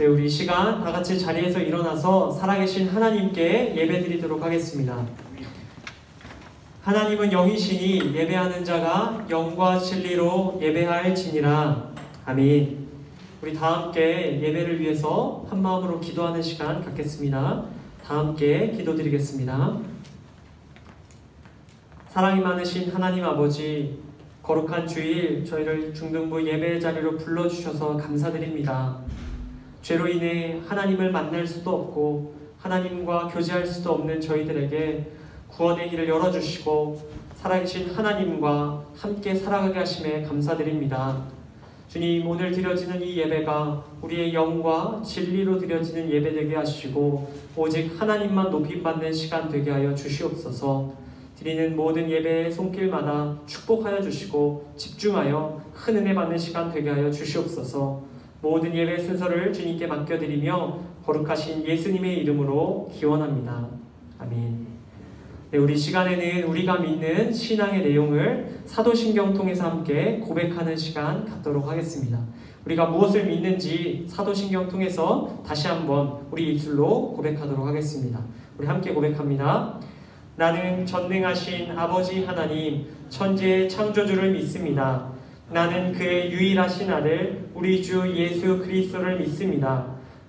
네, 우리 이 시간 다 같이 자리에서 일어나서 살아계신 하나님께 예배드리도록 하겠습니다. 하나님은 영이시니 예배하는 자가 영과 진리로 예배할지니라. 아멘. 우리 다 함께 예배를 위해서 한 마음으로 기도하는 시간 갖겠습니다. 다 함께 기도드리겠습니다. 사랑이 많으신 하나님 아버지, 거룩한 주일 저희를 중등부 예배의 자리로 불러주셔서 감사드립니다. 죄로 인해 하나님을 만날 수도 없고 하나님과 교제할 수도 없는 저희들에게 구원의 길을 열어주시고 살아계신 하나님과 함께 살아가게 하심에 감사드립니다. 주님, 오늘 드려지는 이 예배가 우리의 영과 진리로 드려지는 예배 되게 하시고 오직 하나님만 높임받는 시간 되게 하여 주시옵소서. 드리는 모든 예배의 손길마다 축복하여 주시고 집중하여 큰 은혜 받는 시간 되게 하여 주시옵소서. 모든 예배 순서를 주님께 맡겨드리며 거룩하신 예수님의 이름으로 기원합니다. 아멘. 네, 우리 시간에는 우리가 믿는 신앙의 내용을 사도신경 통해서 함께 고백하는 시간 갖도록 하겠습니다. 우리가 무엇을 믿는지 사도신경 통해서 다시 한번 우리 입술로 고백하도록 하겠습니다. 우리 함께 고백합니다. 나는 전능하신 아버지 하나님, 천지의 창조주를 믿습니다. 나는 그의 유일하신 아들 우리 주 예수 그리스도를 믿습니다.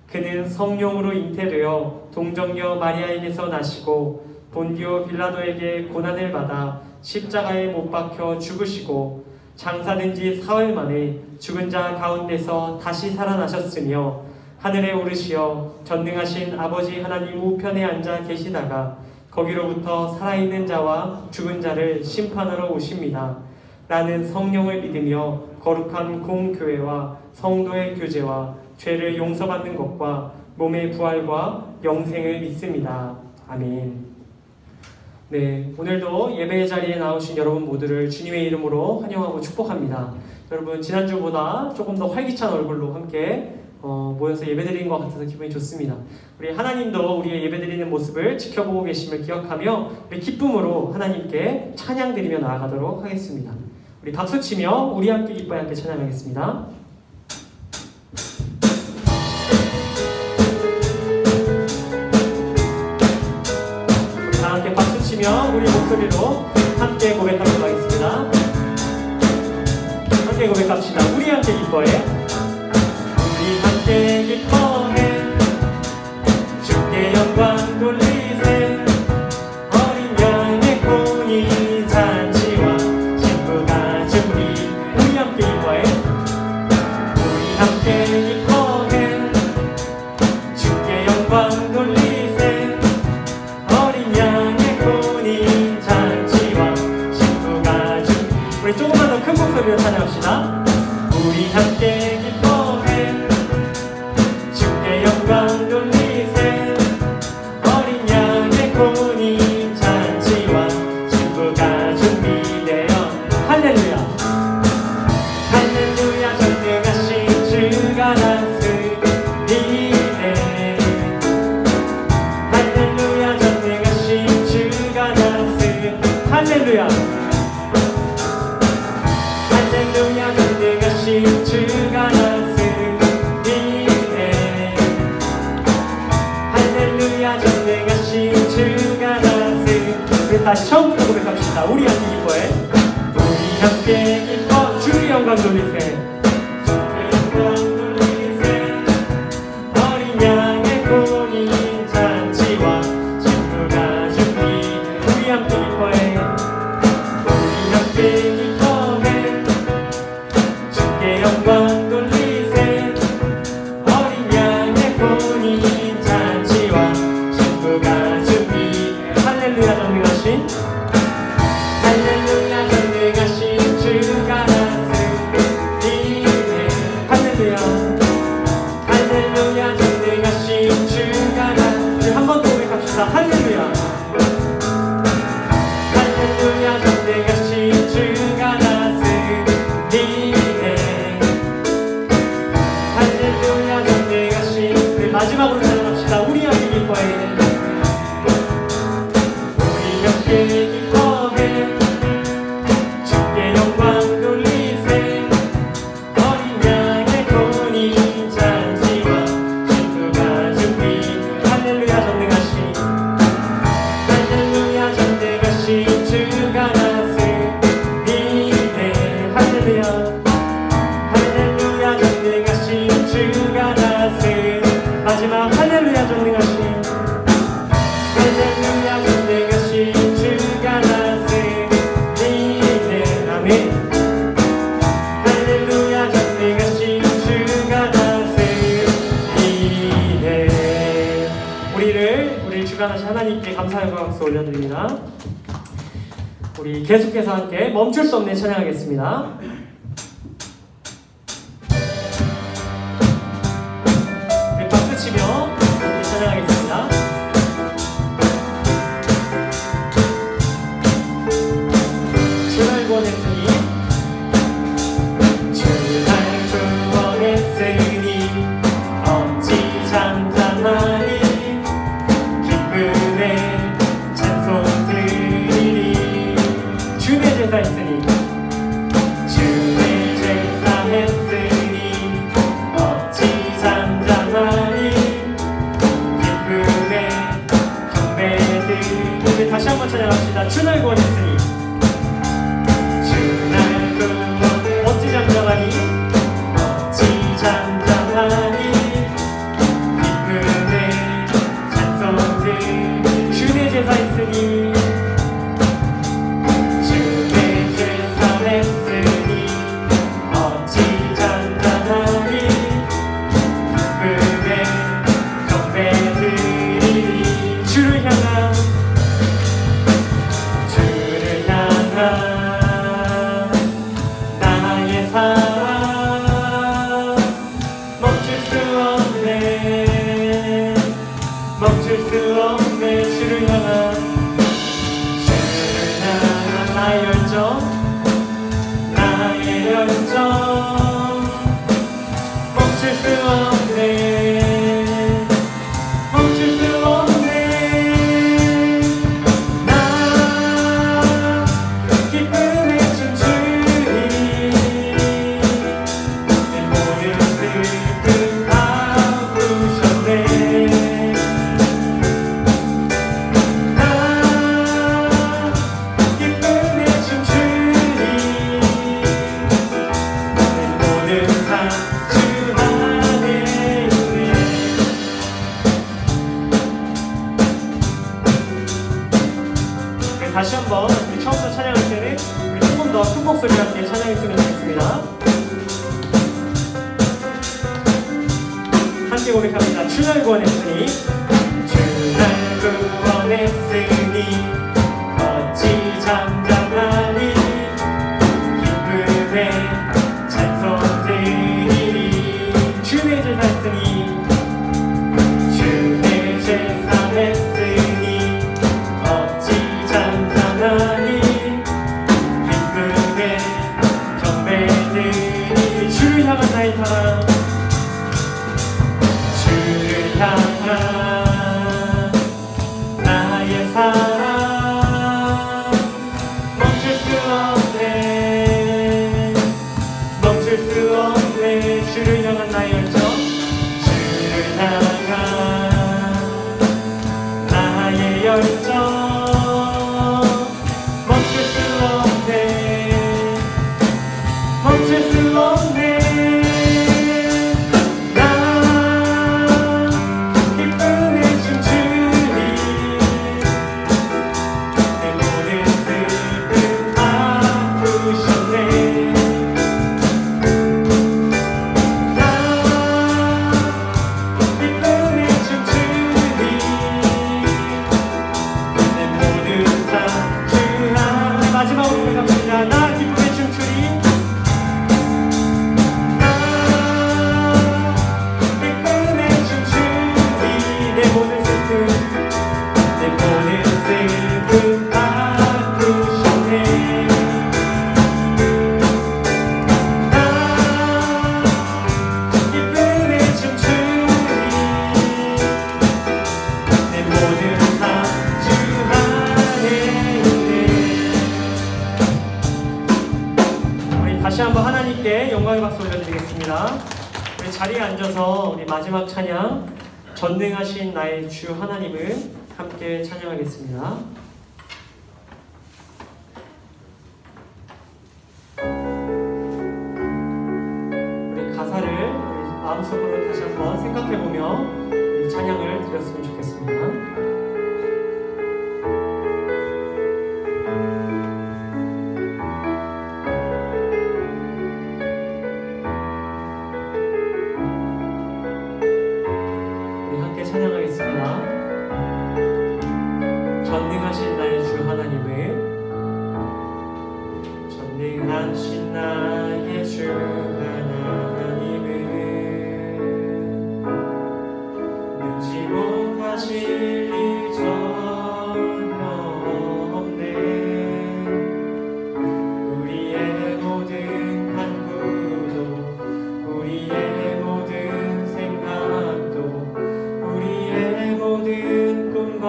그는 성령으로 잉태되어 동정녀 마리아에게서 나시고 본디오 빌라도에게 고난을 받아 십자가에 못 박혀 죽으시고 장사된 지 사흘 만에 죽은 자 가운데서 다시 살아나셨으며 하늘에 오르시어 전능하신 아버지 하나님 우편에 앉아 계시다가 거기로부터 살아있는 자와 죽은 자를 심판하러 오십니다. 나는 성령을 믿으며 거룩한 공교회와 성도의 교제와 죄를 용서받는 것과 몸의 부활과 영생을 믿습니다. 아멘. 네, 오늘도 예배의 자리에 나오신 여러분 모두를 주님의 이름으로 환영하고 축복합니다. 여러분, 지난주보다 조금 더 활기찬 얼굴로 함께 모여서 예배드리는 것 같아서 기분이 좋습니다. 우리 하나님도 우리의 예배드리는 모습을 지켜보고 계심을 기억하며 우리 기쁨으로 하나님께 찬양드리며 나아가도록 하겠습니다. 우리 박수치며 우리 함께 기뻐해 함께 찬양하겠습니다. 우리 다 함께 박수치며 우리 목소리로 함께 고백하도록 하겠습니다. 함께 고백합시다. 우리 함께 기뻐해. 우리 함께 기뻐해. 주께 영광 돌리세. 어린 양의 혼이 잔치와 신부가 준비. 우리 함께 기뻐해. 우리 함께 기뻐해. 주께 영광 돌리세. 어린 양의 혼이 잔치와 신부가 준비. 우리 조금만 더 큰 목소리로 찬양합시다. 우리 함께 기뻐해. 주께 영광 돌리세. 어린 양의 혼인 잔치와 신부가 준비되어. 할렐루야. 할렐루야. 전능하신 주가 다스리네. 할렐루야. 전능하신 주가 다스리네. 할렐루야. 할렐루야. 전능하신 주가 다스리네. 할렐루야. 전능하신 주가 다스리네. 우리 다시 처음부터 고백합시다. 우리 함께 기뻐해. 우리 함께 기뻐. 주의 영광 돌리세. 주의 영광 돌리세. 어린 양의 혼인 잔치와 신부가 준비. 우리 함께 기뻐해. 우리 함께 기뻐해. 주께 영광 돌리세. 어린 양의 혼인 잔치와 신부가 준비. 할렐루야. 전능하신 할렐루야. 전능하신 주가 다스리네. 아멘. 할렐루야 전능하신 주가 다스리네. 우리를 주관하신 하나님께 감사의 박수 올려드립니다. 우리 계속해서 함께 멈출 수 없네 찬양하겠습니다. 우리 박수 치며 함께 찬양하겠습니다. 주 날 구원했으니 주 날 구원했으니 어찌 잠잠하니 기쁨의 찬송 드리리. 주의 제사 했으니 주의 제사 했으니 어찌 잠잠하니 기쁨의 경배 드리리. 다시 한번 찬양합시다. 주 날 구원했으니 어찌 잠잠하니 어찌 잠잠하니 기쁨의 찬송들. 주의 제사 했으니 주의 제사 했으니 어찌 잠잠하니 기쁨의 경배 드리리. 주를 향한 멈출 수 없네. 주를 향한 나의 열정, 나의 열정. 멈출 수 없네. 멈출 수 없네. 나 기쁨에 춤추리. 내 모든 슬픔 다 부셨네. 다시 한번 우리 처음부터 찬양할 때는 우리 조금 더 큰 목소리로 함께 찬양했으면 좋겠습니다. 함께 고백합니다. 주 날 구원했으니 주 날 구원했으니 어찌 잠잠하니 기쁨의 찬송 드리리. 주의 제사 했으니 주의 제사 했으니 어찌 잠잠하니 기쁨의 경배 드리리. 주를 향한 나의 사랑, 주를 향한 나의 사랑. 멈출 수 없네. 멈출 수 없네. 주를 향한 나의 열정, 주를 향한 나의 열정. 멈출 수 없네. 멈출 수 없네. 나 기쁨에 춤추리. 내 모든 슬픔 다 부셨네. 나 기쁨에 춤추리. 내 모든 삶 주 안에. 마지막으로 고백합니다. 나 기쁨에 춤추리. 나 기쁨에 춤추리. 내 모든 슬픔, 내 모든 슬픔 다 부셨네. 나 기쁨에 춤추리. 내 모든 삶 주 안에 있네. 우리 다시 한번 하나님께 영광의 박수 올려드리겠습니다. 우리 자리에 앉아서 우리 마지막 찬양 전능하신 나의 주 하나님을 함께 찬양하겠습니다. 우리 가사를 마음속으로 다시 한번 생각해보며 이 찬양을 드렸으면 좋겠습니다. 전능하신 나의 주 하나님은 능치 못하실 일 전혀 없네. 우리의 모든 간구도 우리의 모든 생각도 우리의 모든 꿈과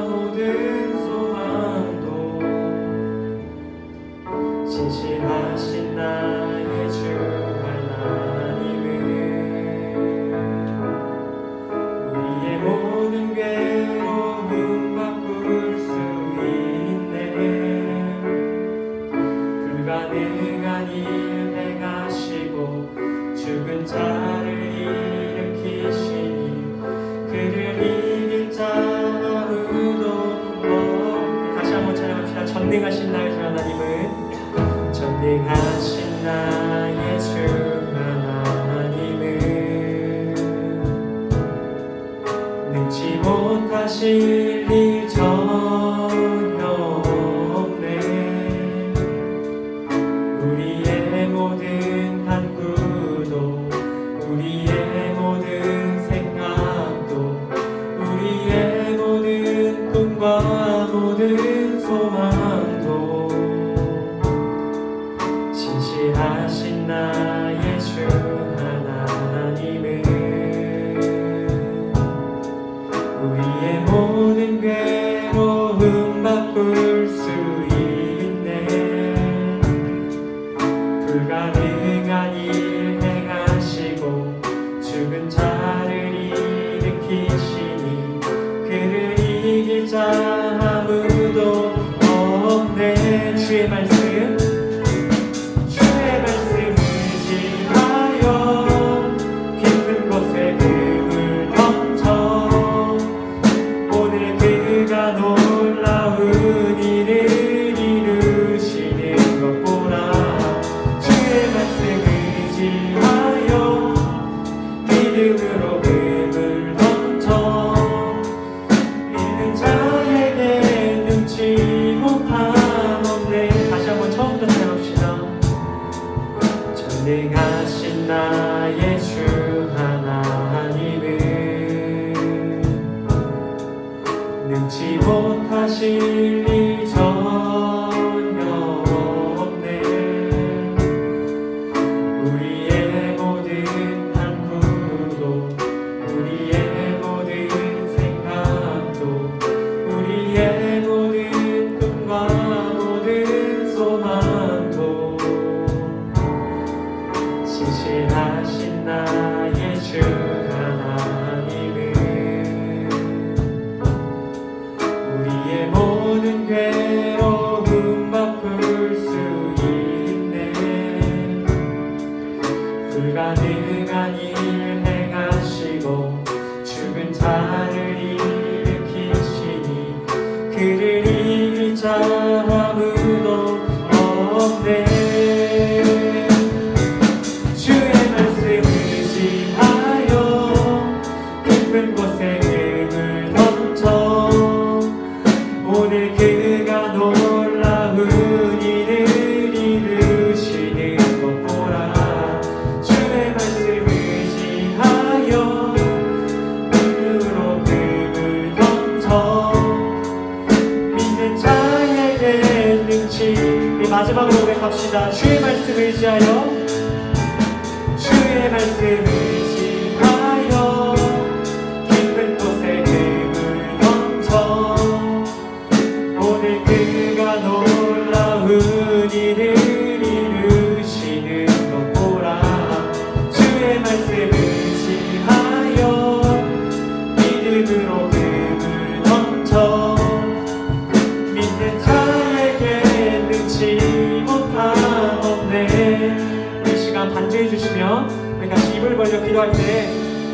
모든 소망도 진실하신 나의 주 하나님은 우리의 모든 괴로움 바꿀 수 있네. 불가능한 일 행하시고 죽은 자를 일으키시니 그를 이길 자 아무도 없네. 다시 한번 찬양합시다. 전능하신 나의 주 하나님은 전능하신 나의 주 하나님은 능치 못하실 일 전혀 없네. 우리의 모든 간구도 우리의 모든 생각도 우리의 모든 꿈과 모든 소망도 진실하신 나의 주 하나님은 우리의 모든 괴로움 바꿀 수 있네. 불가능한 일 행하시고 죽은 자를 일으키시니 그를 이길 자 아무도 없네. 주의 말씀 놀라운 일을 이루시는 것 보라. 주의 말씀 의지하여 믿음으로 금을 던져 믿는 자에게 능치 못함 없네. 다시 한번 처음부터 찬양합시다. 전능하신 나의 주 하나님은 능치 못하실 일 전혀 없네. 우리의 모든 간구도 우리의 모든 생각도 우리의 모든 꿈과 모든 소망도 진실하신 나의 주 하나님은 우리의 모든 괴로움 바꿀 수 있네. 불가능한 일 행하시고 죽은 자를 일으키시니 그를 이길 자 아무도 없네. 주의 말씀 의지하여 깊은 곳에 금을 던져 오늘 그가 놀라운 일을 이루시는 것 보라. 주의 말씀 의지하여 믿음으로 금을 던져 믿는 자에게 능치. 마지막으로 고백합시다. 주의 말씀 의지하여 주의 말씀 의지하여 깊은 곳에 금을 던져 오늘 그가 놀라운 일을 이루시는 것 보라. 주의 말씀 의지하여 믿음으로 금을 던져 믿는 자에게 능치 못함 없네. 이 시간 반주해 주시며 우리 같이 입을 벌려 기도할 때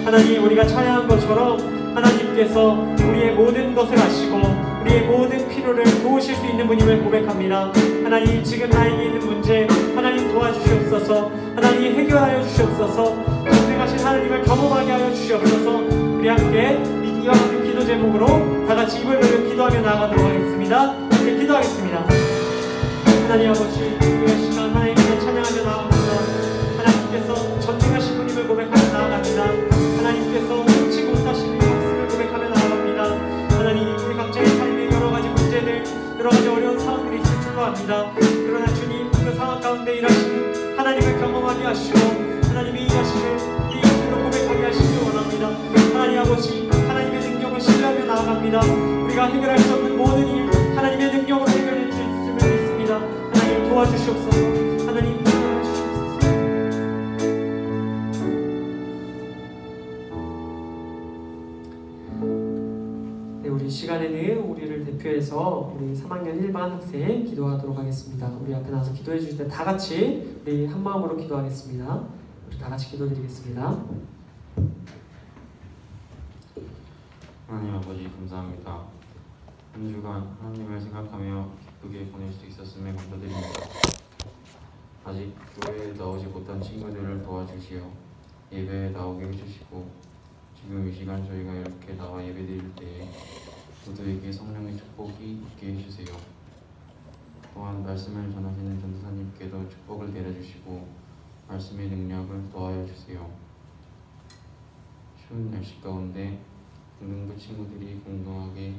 하나님 우리가 찬양한 것처럼 하나님께서 우리의 모든 것을 아시고 우리의 모든 필요를 도우실 수 있는 분임을 고백합니다. 하나님 지금 나에게 있는 문제 하나님 도와주시옵소서. 하나님 해결하여 주시옵소서. 전능하신 하나님을 경험하게 하여 주시옵소서. 우리 함께 이와 같은 기도 제목으로 다 같이 입을 벌려 기도하며 나아가도록 하겠습니다. 함께 기도하겠습니다. 하나님 아버지, 이 시간 하나님 하나님을 경험하게 하시고 하나님이 이 자신을 우리 입술로 고백하게 하시길 원합니다. 하나님 아버지, 하나님의 능력을 신뢰하며 나아갑니다. 우리가 해결할 수 없는 모든 일 하나님의 능력으로 해결해 주실 줄 믿습니다. 하나님 도와주시옵소서. 하나님 도와주시옵소서. 네, 우리 시간에는 우리를 대표해서 우리 3학년 1반 학생 기도하도록 하겠습니다. 우리 앞에 나와서 기도해 주실 때 다 같이 우리 한 마음으로 기도하겠습니다. 우리 다 같이 기도드리겠습니다. 하나님 아버지 감사합니다. 한 주간 하나님을 생각하며 기쁘게 보낼 수 있었음에 감사드립니다. 아직 교회에 나오지 못한 친구들을 도와주시어 예배에 나오게 해주시고 지금 이 시간 저희가 이렇게 나와 예배드릴 때에 모두에게 성령의 축복이 있게 해주세요. 또한 말씀을 전하시는 전도사님께도 축복을 내려주시고 말씀의 능력을 더하여 주세요. 추운 날씨 가운데 중등부 친구들이 건강하게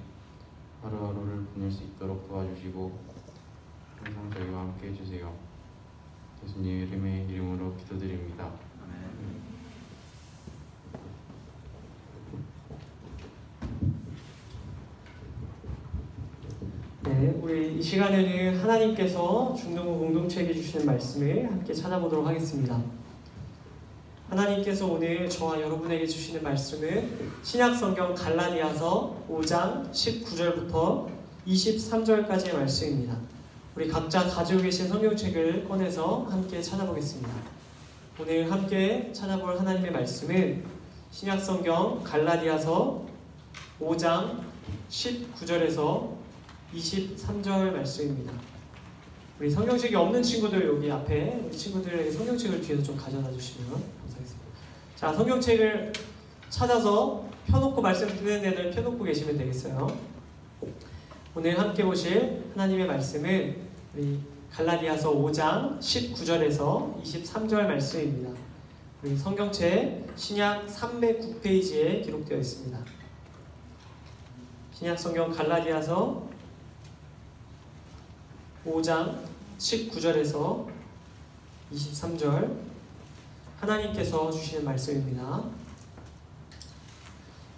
하루하루를 보낼 수 있도록 도와주시고 항상 저희와 함께 해주세요. 예수님의 이름으로 기도드립니다. 아멘. 네, 우리 이 시간에는 하나님께서 중등부 공동체에게 주시는 말씀을 함께 찾아보도록 하겠습니다. 하나님께서 오늘 저와 여러분에게 주시는 말씀은 신약성경 갈라디아서 5장 19절부터 23절까지의 말씀입니다. 우리 각자 가지고 계신 성경책을 꺼내서 함께 찾아보겠습니다. 오늘 함께 찾아볼 하나님의 말씀은 신약성경 갈라디아서 5장 19절에서 23절 말씀입니다. 우리 성경책이 없는 친구들 여기 앞에 우리 친구들에게 성경책을 뒤에서 좀 가져다 주시면 감사하겠습니다. 자, 성경책을 찾아서 펴놓고 말씀 듣는 애들 펴놓고 계시면 되겠어요. 오늘 함께 보실 하나님의 말씀은 우리 갈라디아서 5장 19절에서 23절 말씀입니다. 우리 성경책 신약 309페이지에 기록되어 있습니다. 신약 성경 갈라디아서 5장 19절에서 23절 하나님께서 주시는 말씀입니다.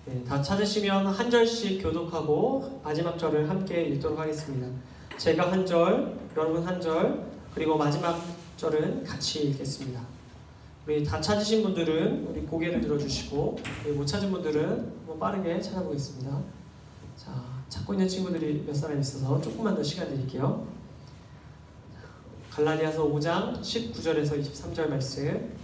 네, 다 찾으시면 한 절씩 교독하고 마지막 절을 함께 읽도록 하겠습니다. 제가 한 절, 여러분 한 절, 그리고 마지막 절은 같이 읽겠습니다. 우리 다 찾으신 분들은 우리 고개를 들어주시고 못 찾은 분들은 한번 빠르게 찾아보겠습니다. 자, 찾고 있는 친구들이 몇 사람 있어서 조금만 더 시간 드릴게요. 갈라디아서 5장 19절에서 23절 말씀.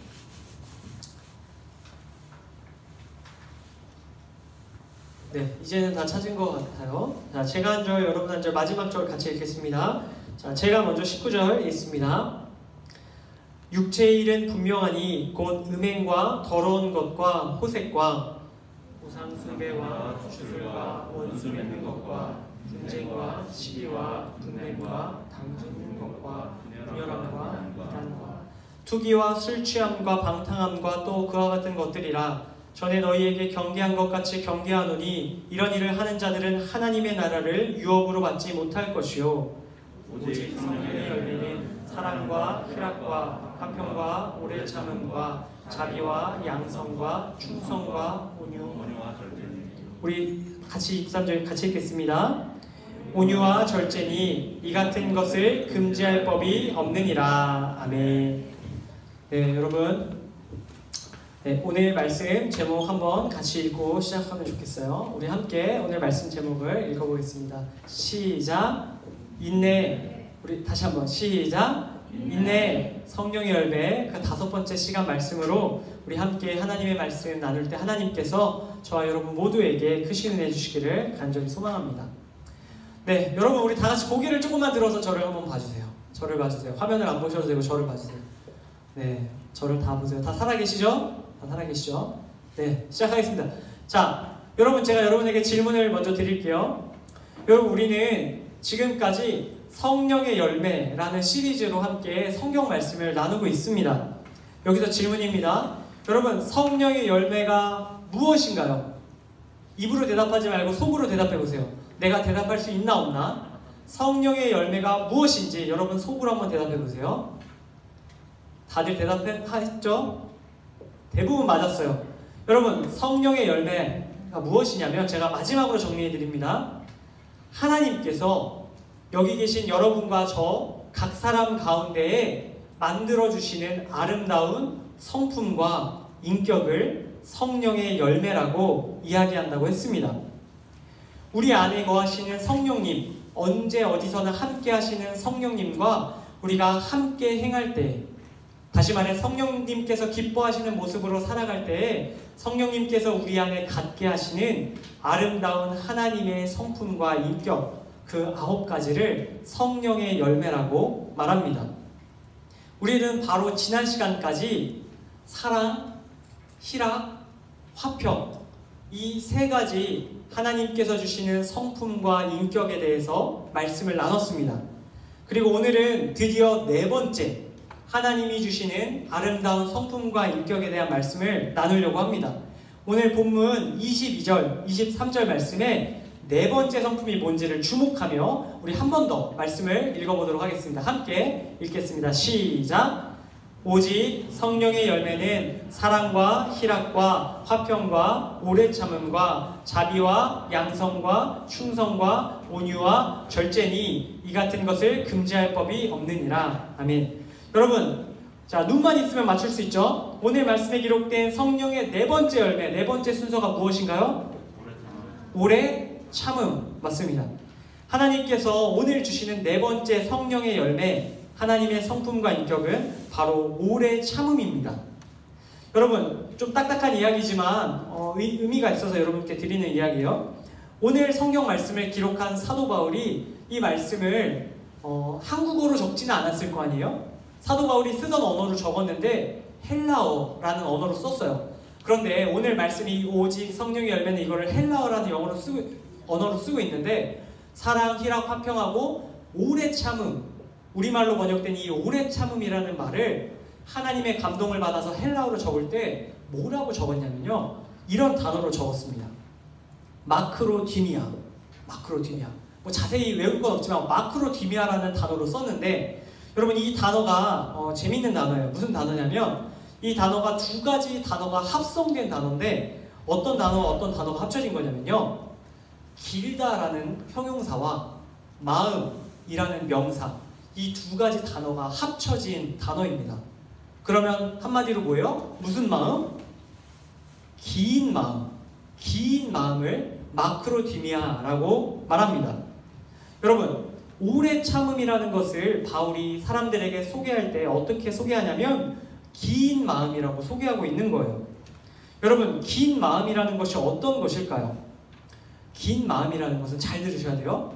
네, 이제는 다 찾은 것 같아요. 자, 제가 한 절, 여러분 한 절, 마지막 절 같이 읽겠습니다. 자, 제가 먼저 19절 읽습니다. 육체의 일은 분명하니 곧 음행과 더러운 것과 호색과 우상 숭배와 주술과 원수 맺는 것과 분쟁과 시기와 분냄과 당짓는 것과 분열함과 이단과 투기와 술 취함과 방탕함과 또 그와 같은 것들이라. 전에 너희에게 경계한 것 같이 경계하노니 이런 일을 하는 자들은 하나님의 나라를 유업으로 받지 못할 것이요 오직 성령의 열매는 사랑과 희락과 화평과 오래 참음과 자비와 양성과 충성과 온유와 절제니. 우리 같이 23절 같이 읽겠습니다. 온유와 절제니 이 같은 것을 금지할 법이 없느니라. 아멘. 네, 여러분, 네, 오늘 말씀 제목 한번 같이 읽고 시작하면 좋겠어요. 우리 함께 오늘 말씀 제목을 읽어보겠습니다. 시작. 인내. 우리 다시 한번 시작. 인내. 성령의 열매. 그 5번째 시간 말씀으로 우리 함께 하나님의 말씀 나눌 때 하나님께서 저와 여러분 모두에게 크신 은혜 주시기를 간절히 소망합니다. 네, 여러분 우리 다 같이 고개를 조금만 들어서 저를 한번 봐주세요. 저를 봐주세요. 화면을 안 보셔도 되고 저를 봐주세요. 네, 저를 다 보세요. 다 살아계시죠? 다 살아계시죠? 네, 시작하겠습니다. 자, 여러분 제가 여러분에게 질문을 먼저 드릴게요. 여러분 우리는 지금까지 성령의 열매라는 시리즈로 함께 성경 말씀을 나누고 있습니다. 여기서 질문입니다. 여러분 성령의 열매가 무엇인가요? 입으로 대답하지 말고 속으로 대답해 보세요. 내가 대답할 수 있나 없나? 성령의 열매가 무엇인지 여러분 속으로 한번 대답해 보세요. 다들 대답했죠? 대부분 맞았어요. 여러분, 성령의 열매가 무엇이냐면 제가 마지막으로 정리해 드립니다. 하나님께서 여기 계신 여러분과 저 각 사람 가운데에 만들어주시는 아름다운 성품과 인격을 성령의 열매라고 이야기한다고 했습니다. 우리 안에 거하시는 성령님, 언제 어디서나 함께 하시는 성령님과 우리가 함께 행할 때, 다시 말해 성령님께서 기뻐하시는 모습으로 살아갈 때에 성령님께서 우리 안에 갖게 하시는 아름다운 하나님의 성품과 인격, 그 9가지를 성령의 열매라고 말합니다. 우리는 바로 지난 시간까지 사랑, 희락, 화평, 이 3가지 하나님께서 주시는 성품과 인격에 대해서 말씀을 나눴습니다. 그리고 오늘은 드디어 4번째 하나님이 주시는 아름다운 성품과 인격에 대한 말씀을 나누려고 합니다. 오늘 본문 22절, 23절 말씀에 4번째 성품이 뭔지를 주목하며 우리 한 번 더 말씀을 읽어보도록 하겠습니다. 함께 읽겠습니다. 시작! 오직 성령의 열매는 사랑과 희락과 화평과 오래 참음과 자비와 양성과 충성과 온유와 절제니 이 같은 것을 금지할 법이 없느니라. 아멘. 여러분, 자, 눈만 있으면 맞출 수 있죠? 오늘 말씀에 기록된 성령의 4번째 열매, 4번째 순서가 무엇인가요? 오래 참음. 맞습니다. 하나님께서 오늘 주시는 4번째 성령의 열매, 하나님의 성품과 인격은 바로 오래 참음입니다. 여러분, 좀 딱딱한 이야기지만 의미가 있어서 여러분께 드리는 이야기예요. 오늘 성경 말씀을 기록한 사도 바울이 이 말씀을 한국어로 적지는 않았을 거 아니에요? 사도 바울이 쓰던 언어로 적었는데 헬라어라는 언어로 썼어요. 그런데 오늘 말씀이 오직 성령의 열매는 이거를 헬라어라는 언어로 쓰고 있는데 사랑, 희락, 화평하고 오래 참음, 우리말로 번역된 이 오래 참음이라는 말을 하나님의 감동을 받아서 헬라어로 적을 때 뭐라고 적었냐면요, 이런 단어로 적었습니다. 마크로디미아. 뭐 자세히 외울 건 없지만 마크로디미아라는 단어로 썼는데, 여러분 이 단어가 재밌는 단어예요. 무슨 단어냐면 이 단어가 2가지 단어가 합성된 단어인데 어떤 단어와 어떤 단어가 합쳐진 거냐면요, 길다라는 형용사와 마음이라는 명사, 이 2가지 단어가 합쳐진 단어입니다. 그러면 한마디로 뭐예요? 무슨 마음? 긴 마음. 긴 마음을 마크로디미아라고 말합니다. 여러분, 오래 참음이라는 것을 바울이 사람들에게 소개할 때 어떻게 소개하냐면 긴 마음이라고 소개하고 있는 거예요. 여러분, 긴 마음이라는 것이 어떤 것일까요? 긴 마음이라는 것은 잘 들으셔야 돼요.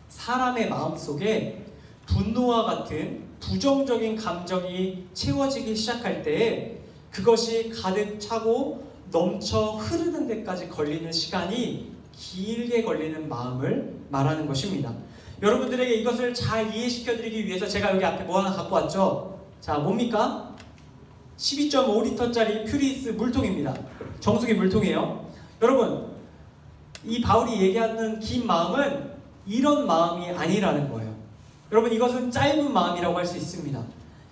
사람의 마음속에 분노와 같은 부정적인 감정이 채워지기 시작할 때에 그것이 가득 차고 넘쳐 흐르는 데까지 걸리는 시간이 길게 걸리는 마음을 말하는 것입니다. 여러분들에게 이것을 잘 이해시켜드리기 위해서 제가 여기 앞에 뭐 하나 갖고 왔죠? 자, 뭡니까? 12.5리터짜리 퓨리스 물통입니다. 정수기 물통이에요. 여러분, 이 바울이 얘기하는 긴 마음은 이런 마음이 아니라는 거예요. 여러분, 이것은 짧은 마음이라고 할 수 있습니다.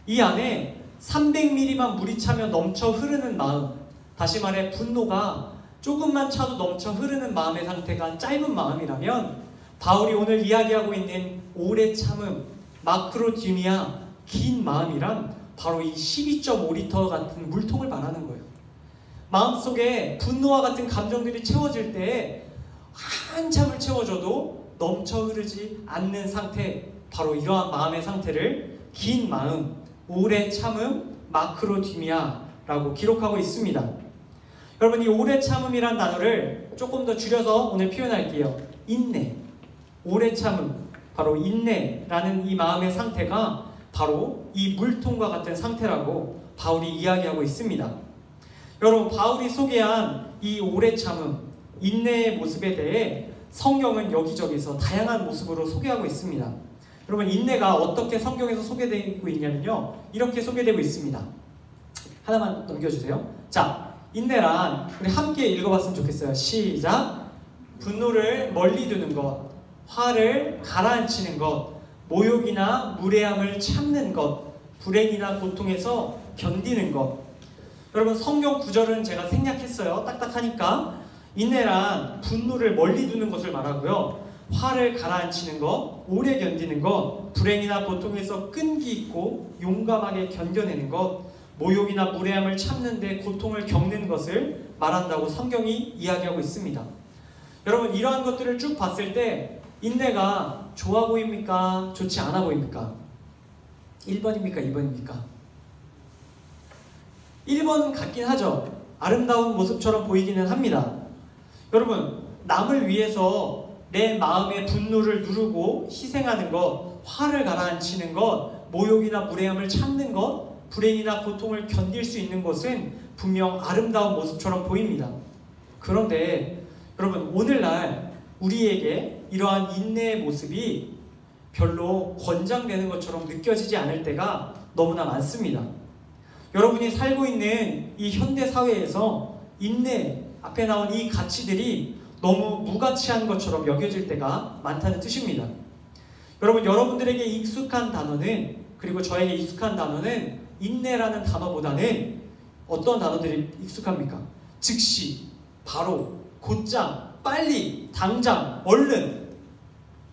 이 안에 300ml만 물이 차면 넘쳐 흐르는 마음, 다시 말해 분노가 조금만 차도 넘쳐 흐르는 마음의 상태가 짧은 마음이라면 바울이 오늘 이야기하고 있는 오래 참음, 마크로디미아, 긴 마음이란 바로 이 12.5리터 같은 물통을 말하는 거예요. 마음속에 분노와 같은 감정들이 채워질 때 한참을 채워줘도 넘쳐 흐르지 않는 상태, 바로 이러한 마음의 상태를 긴 마음, 오래 참음, 마크로디미아라고 기록하고 있습니다. 여러분, 이 오래 참음이란 단어를 조금 더 줄여서 오늘 표현할게요. 인내. 오래 참음, 바로 인내라는 이 마음의 상태가 바로 이 물통과 같은 상태라고 바울이 이야기하고 있습니다. 여러분, 바울이 소개한 이 오래 참음, 인내의 모습에 대해 성경은 여기저기서 다양한 모습으로 소개하고 있습니다. 여러분, 인내가 어떻게 성경에서 소개되고 있냐면요, 이렇게 소개되고 있습니다. 하나만 넘겨주세요. 자, 인내란 우리 함께 읽어봤으면 좋겠어요. 시작! 분노를 멀리 두는 것, 화를 가라앉히는 것, 모욕이나 무례함을 참는 것, 불행이나 고통에서 견디는 것. 여러분, 성경 구절은 제가 생략했어요. 딱딱하니까. 인내란 분노를 멀리 두는 것을 말하고요. 화를 가라앉히는 것, 오래 견디는 것, 불행이나 고통에서 끈기 있고 용감하게 견뎌내는 것, 모욕이나 무례함을 참는 데 고통을 겪는 것을 말한다고 성경이 이야기하고 있습니다. 여러분, 이러한 것들을 쭉 봤을 때 인내가 좋아 보입니까? 좋지 않아 보입니까? 1번입니까? 2번입니까? 1번 같긴 하죠. 아름다운 모습처럼 보이기는 합니다. 여러분, 남을 위해서 내 마음의 분노를 누르고 희생하는 것, 화를 가라앉히는 것, 모욕이나 무례함을 참는 것, 불행이나 고통을 견딜 수 있는 것은 분명 아름다운 모습처럼 보입니다. 그런데 여러분, 오늘날 우리에게 이러한 인내의 모습이 별로 권장되는 것처럼 느껴지지 않을 때가 너무나 많습니다. 여러분이 살고 있는 이 현대 사회에서 인내 앞에 나온 이 가치들이 너무 무가치한 것처럼 여겨질 때가 많다는 뜻입니다. 여러분, 여러분들에게 익숙한 단어는, 그리고 저에게 익숙한 단어는 인내라는 단어보다는 어떤 단어들이 익숙합니까? 즉시, 바로, 곧장, 빨리, 당장, 얼른,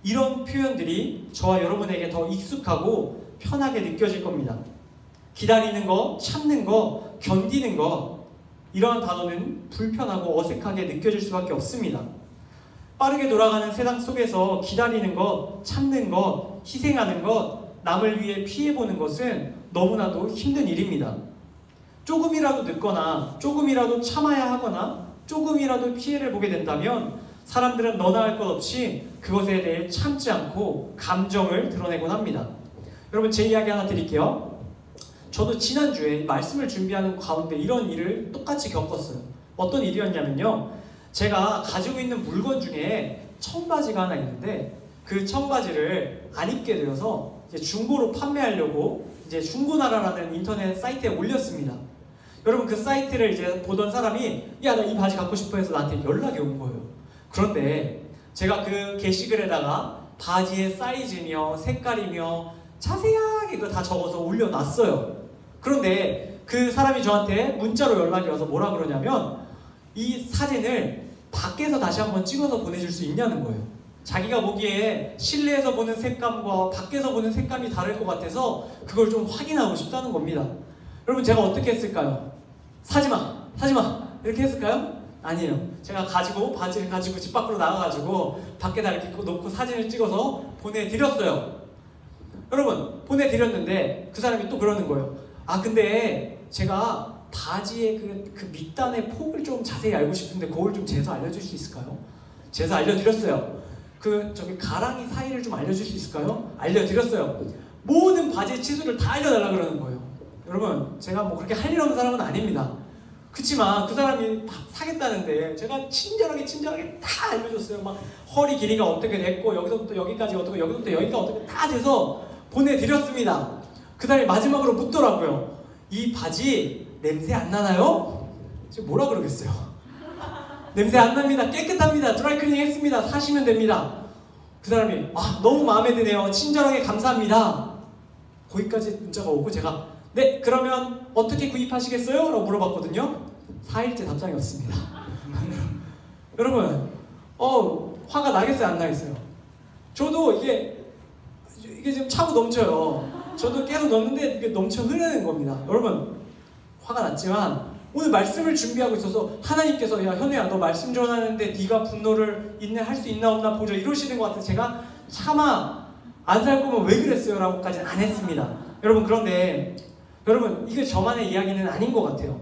이런 표현들이 저와 여러분에게 더 익숙하고 편하게 느껴질 겁니다. 기다리는 거, 참는 거, 견디는 거, 이러한 단어는 불편하고 어색하게 느껴질 수밖에 없습니다. 빠르게 돌아가는 세상 속에서 기다리는 것, 참는 것, 희생하는 것, 남을 위해 피해보는 것은 너무나도 힘든 일입니다. 조금이라도 늦거나 조금이라도 참아야 하거나 조금이라도 피해를 보게 된다면 사람들은 너나 할 것 없이 그것에 대해 참지 않고 감정을 드러내곤 합니다. 여러분, 제 이야기 하나 드릴게요. 저도 지난주에 말씀을 준비하는 가운데 이런 일을 똑같이 겪었어요. 어떤 일이었냐면요, 제가 가지고 있는 물건 중에 청바지가 하나 있는데 그 청바지를 안 입게 되어서 이제 중고로 판매하려고 이제 중고나라라는 인터넷 사이트에 올렸습니다. 여러분, 그 사이트를 이제 보던 사람이 야, 나 이 바지 갖고 싶어 해서 나한테 연락이 온 거예요. 그런데 제가 그 게시글에다가 바지의 사이즈며 색깔이며 자세하게 그거 다 적어서 올려놨어요. 그런데 그 사람이 저한테 문자로 연락이 와서 뭐라 그러냐면 이 사진을 밖에서 다시 한번 찍어서 보내줄 수 있냐는 거예요. 자기가 보기에 실내에서 보는 색감과 밖에서 보는 색감이 다를 것 같아서 그걸 좀 확인하고 싶다는 겁니다. 여러분, 제가 어떻게 했을까요? 사지마! 사지마! 이렇게 했을까요? 아니에요. 제가 바지를 가지고 집 밖으로 나가가지고 밖에다 이렇게 놓고 사진을 찍어서 보내드렸어요. 여러분, 보내드렸는데 그 사람이 또 그러는 거예요. 아, 근데 제가 바지의 그 밑단의 폭을 좀 자세히 알고 싶은데 그걸 좀 재서 알려줄 수 있을까요? 재서 알려드렸어요. 저기 가랑이 사이를 좀 알려줄 수 있을까요? 알려드렸어요. 모든 바지의 치수를 다 알려달라 그러는 거예요. 여러분, 제가 뭐 그렇게 할 일 없는 사람은 아닙니다. 그치만 그 사람이 사겠다는데 제가 친절하게 다 알려줬어요. 막 허리 길이가 어떻게 됐고 여기서부터 여기까지 어떻고 여기서부터 여기가 어떻게 다 돼서 보내드렸습니다. 그 다음에 마지막으로 묻더라고요. 이 바지 냄새 안 나나요? 지금 뭐라 그러겠어요? 냄새 안 납니다. 깨끗합니다. 드라이클리닝 했습니다. 사시면 됩니다. 그 사람이 너무 마음에 드네요. 친절하게 감사합니다. 거기까지 문자가 오고 제가 네, 그러면 어떻게 구입하시겠어요? 라고 물어봤거든요. 4일째 답장이 없습니다. 여러분, 화가 나겠어요? 안 나겠어요? 저도 이게 지금 차고 넘쳐요. 저도 계속 넣는데 이게 넘쳐 흐르는 겁니다. 여러분, 화가 났지만 오늘 말씀을 준비하고 있어서 하나님께서 야, 현우야, 너 말씀 전하는데 네가 분노를 인내할 수 있나 없나 보자 이러시는 것 같아서 제가 차마 안 살 거면 왜 그랬어요? 라고까지는 안 했습니다. 여러분, 그런데 여러분, 이게 저만의 이야기는 아닌 것 같아요.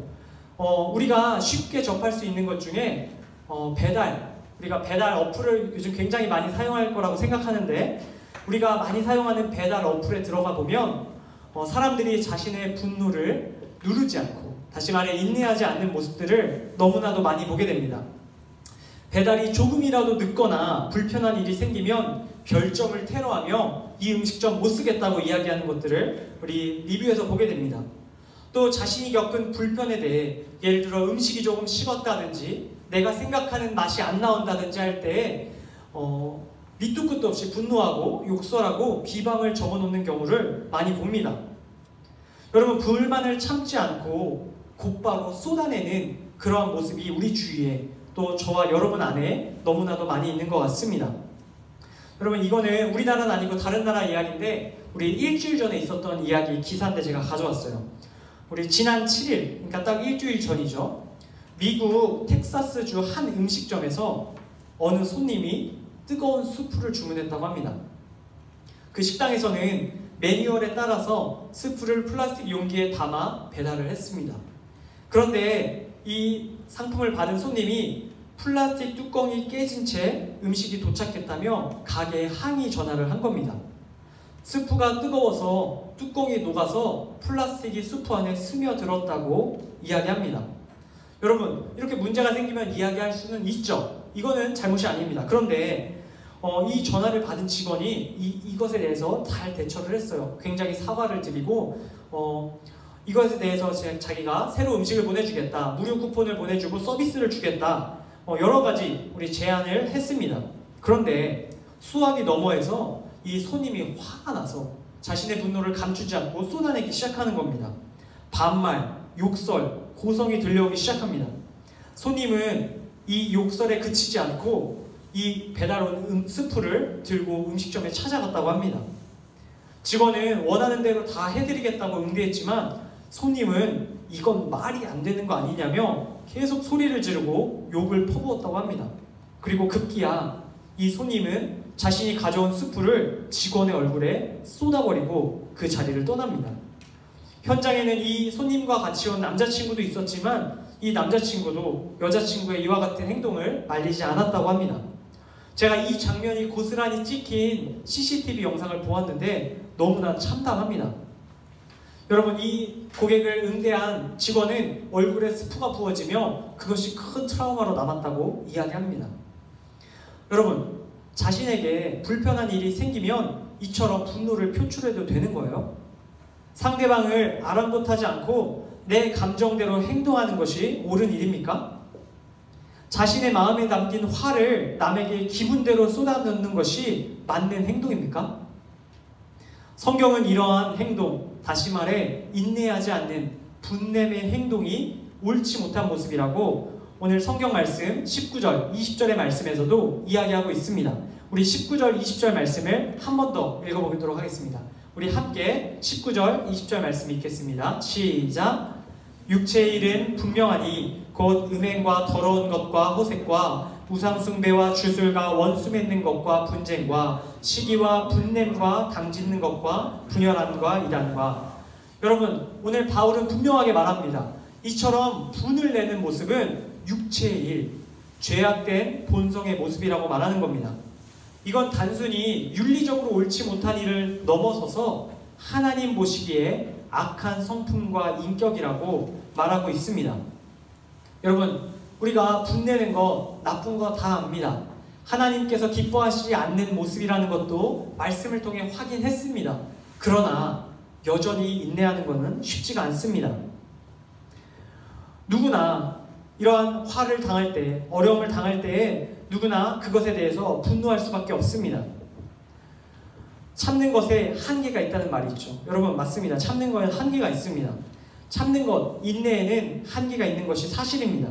우리가 쉽게 접할 수 있는 것 중에 우리가 배달 어플을 요즘 굉장히 많이 사용할 거라고 생각하는데 우리가 많이 사용하는 배달 어플에 들어가 보면 사람들이 자신의 분노를 누르지 않고, 다시 말해 인내하지 않는 모습들을 너무나도 많이 보게 됩니다. 배달이 조금이라도 늦거나 불편한 일이 생기면 별점을 테러하며 이 음식점 못 쓰겠다고 이야기하는 것들을 우리 리뷰에서 보게 됩니다. 또 자신이 겪은 불편에 대해 예를 들어 음식이 조금 식었다든지 내가 생각하는 맛이 안 나온다든지 할 때 밑도 끝도 없이 분노하고 욕설하고 비방을 적어놓는 경우를 많이 봅니다. 여러분, 불만을 참지 않고 곧바로 쏟아내는 그러한 모습이 우리 주위에 또 저와 여러분 안에 너무나도 많이 있는 것 같습니다. 여러분, 이거는 우리나라는 아니고 다른 나라 이야기인데 우리 일주일 전에 있었던 이야기 기사인데 제가 가져왔어요. 우리 지난 7일, 그러니까 딱 일주일 전이죠. 미국 텍사스주 한 음식점에서 어느 손님이 뜨거운 수프를 주문했다고 합니다. 그 식당에서는 매뉴얼에 따라서 스프를 플라스틱 용기에 담아 배달을 했습니다. 그런데 이 상품을 받은 손님이 플라스틱 뚜껑이 깨진 채 음식이 도착했다며 가게에 항의 전화를 한 겁니다. 스프가 뜨거워서 뚜껑이 녹아서 플라스틱이 스프 안에 스며들었다고 이야기합니다. 여러분, 이렇게 문제가 생기면 이야기할 수는 있죠. 이거는 잘못이 아닙니다. 그런데 이 전화를 받은 직원이 이것에 대해서 잘 대처를 했어요. 굉장히 사과를 드리고 이것에 대해서 자기가 새로 음식을 보내주겠다, 무료 쿠폰을 보내주고 서비스를 주겠다, 여러 가지 우리 제안을 했습니다. 그런데 수학이 너머에서 이 손님이 화가 나서 자신의 분노를 감추지 않고 쏟아내기 시작하는 겁니다. 반말, 욕설, 고성이 들려오기 시작합니다. 손님은 이 욕설에 그치지 않고 이 배달 온 스프를 들고 음식점에 찾아갔다고 합니다. 직원은 원하는 대로 다 해드리겠다고 응대했지만 손님은 이건 말이 안 되는 거 아니냐며 계속 소리를 지르고 욕을 퍼부었다고 합니다. 그리고 급기야 이 손님은 자신이 가져온 스프를 직원의 얼굴에 쏟아버리고 그 자리를 떠납니다. 현장에는 이 손님과 같이 온 남자친구도 있었지만 이 남자친구도 여자친구의 이와 같은 행동을 말리지 않았다고 합니다. 제가 이 장면이 고스란히 찍힌 CCTV 영상을 보았는데 너무나 참담합니다. 여러분, 이 고객을 응대한 직원은 얼굴에 스프가 부어지며 그것이 큰 트라우마로 남았다고 이야기합니다. 여러분, 자신에게 불편한 일이 생기면 이처럼 분노를 표출해도 되는 거예요? 상대방을 아랑곳하지 않고 내 감정대로 행동하는 것이 옳은 일입니까? 자신의 마음에 담긴 화를 남에게 기분대로 쏟아넣는 것이 맞는 행동입니까? 성경은 이러한 행동, 다시 말해 인내하지 않는 분냄의 행동이 옳지 못한 모습이라고 오늘 성경 말씀 19절, 20절의 말씀에서도 이야기하고 있습니다. 우리 19절, 20절 말씀을 한 번 더 읽어보도록 하겠습니다. 우리 함께 19절, 20절 말씀 읽겠습니다. 시작! 육체의 일은 분명하니 곧 음행과 더러운 것과 호색과 우상숭배와 주술과 원수 맺는 것과 분쟁과 시기와 분냄과 당짓는 것과 분열함과 이단과. 여러분, 오늘 바울은 분명하게 말합니다. 이처럼 분을 내는 모습은 육체의 일, 죄악된 본성의 모습이라고 말하는 겁니다. 이건 단순히 윤리적으로 옳지 못한 일을 넘어서서 하나님 보시기에 악한 성품과 인격이라고 말하고 있습니다. 여러분, 우리가 분내는 거, 나쁜 거 다 압니다. 하나님께서 기뻐하시지 않는 모습이라는 것도 말씀을 통해 확인했습니다. 그러나 여전히 인내하는 것은 쉽지가 않습니다. 누구나 이러한 화를 당할 때, 어려움을 당할 때에 누구나 그것에 대해서 분노할 수밖에 없습니다. 참는 것에 한계가 있다는 말이 있죠. 여러분, 맞습니다. 참는 것에 한계가 있습니다. 참는 것, 인내에는 한계가 있는 것이 사실입니다.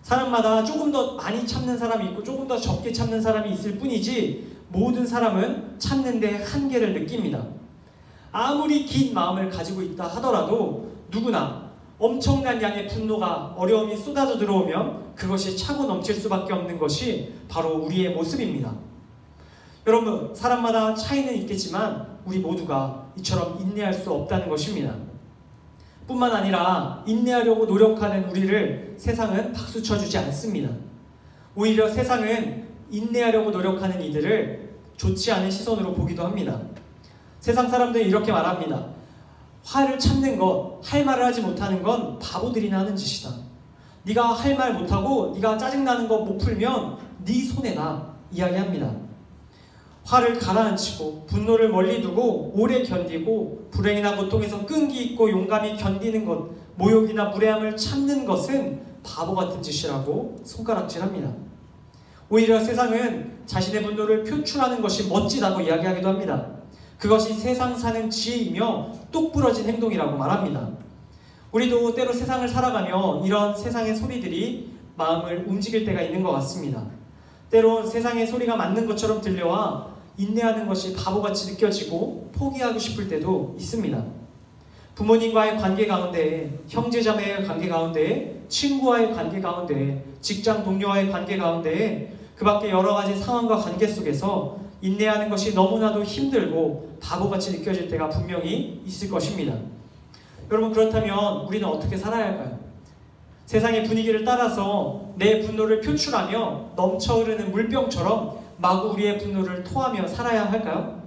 사람마다 조금 더 많이 참는 사람이 있고 조금 더 적게 참는 사람이 있을 뿐이지 모든 사람은 참는 데 한계를 느낍니다. 아무리 긴 마음을 가지고 있다 하더라도 누구나 엄청난 양의 분노가, 어려움이 쏟아져 들어오면 그것이 차고 넘칠 수밖에 없는 것이 바로 우리의 모습입니다. 여러분, 사람마다 차이는 있겠지만 우리 모두가 이처럼 인내할 수 없다는 것입니다. 뿐만 아니라 인내하려고 노력하는 우리를 세상은 박수 쳐주지 않습니다. 오히려 세상은 인내하려고 노력하는 이들을 좋지 않은 시선으로 보기도 합니다. 세상 사람들은 이렇게 말합니다. 화를 참는 것, 할 말을 하지 못하는 건 바보들이나 하는 짓이다. 네가 할 말 못하고 네가 짜증나는 거 못 풀면 네 손해다 이야기합니다. 화를 가라앉히고 분노를 멀리 두고 오래 견디고 불행이나 고통에서 끈기 있고 용감히 견디는 것, 모욕이나 무례함을 참는 것은 바보 같은 짓이라고 손가락질합니다. 오히려 세상은 자신의 분노를 표출하는 것이 멋지다고 이야기하기도 합니다. 그것이 세상 사는 지혜이며 똑부러진 행동이라고 말합니다. 우리도 때로 세상을 살아가며 이런 세상의 소리들이 마음을 움직일 때가 있는 것 같습니다. 때론 세상의 소리가 맞는 것처럼 들려와 인내하는 것이 바보같이 느껴지고 포기하고 싶을 때도 있습니다. 부모님과의 관계 가운데, 형제자매의 관계 가운데, 친구와의 관계 가운데, 직장 동료와의 관계 가운데, 그 밖에 여러 가지 상황과 관계 속에서 인내하는 것이 너무나도 힘들고 바보같이 느껴질 때가 분명히 있을 것입니다. 여러분, 그렇다면 우리는 어떻게 살아야 할까요? 세상의 분위기를 따라서 내 분노를 표출하며 넘쳐흐르는 물병처럼 마구 우리의 분노를 토하며 살아야 할까요?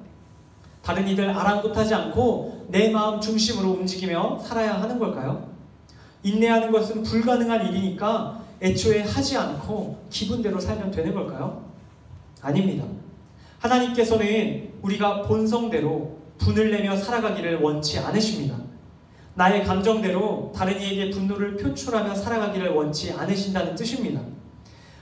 다른 이들 아랑곳하지 않고 내 마음 중심으로 움직이며 살아야 하는 걸까요? 인내하는 것은 불가능한 일이니까 애초에 하지 않고 기분대로 살면 되는 걸까요? 아닙니다. 하나님께서는 우리가 본성대로 분을 내며 살아가기를 원치 않으십니다. 나의 감정대로 다른 이에게 분노를 표출하며 살아가기를 원치 않으신다는 뜻입니다.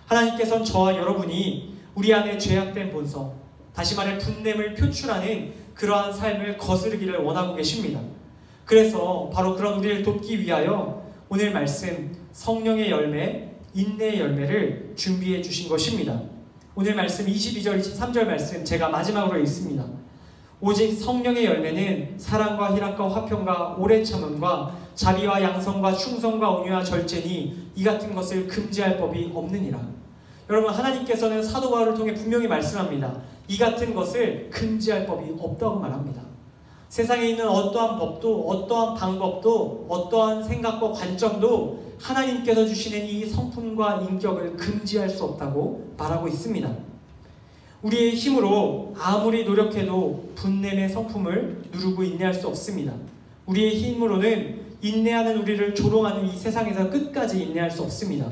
하나님께서는 저와 여러분이 우리 안에 죄악된 본성, 다시 말해 분냄을 표출하는 그러한 삶을 거스르기를 원하고 계십니다. 그래서 바로 그런 우리를 돕기 위하여 오늘 말씀 성령의 열매, 인내의 열매를 준비해 주신 것입니다. 오늘 말씀 22절, 23절 말씀 제가 마지막으로 읽습니다. 오직 성령의 열매는 사랑과 희락과 화평과 오래 참음과 자비와 양성과 충성과 온유와 절제니 이 같은 것을 금지할 법이 없느니라. 여러분, 하나님께서는 사도 바울을 통해 분명히 말씀합니다. 이 같은 것을 금지할 법이 없다고 말합니다. 세상에 있는 어떠한 법도, 어떠한 방법도, 어떠한 생각과 관점도 하나님께서 주시는 이 성품과 인격을 금지할 수 없다고 말하고 있습니다. 우리의 힘으로 아무리 노력해도 분냄의 성품을 누르고 인내할 수 없습니다. 우리의 힘으로는 인내하는 우리를 조롱하는 이 세상에서 끝까지 인내할 수 없습니다.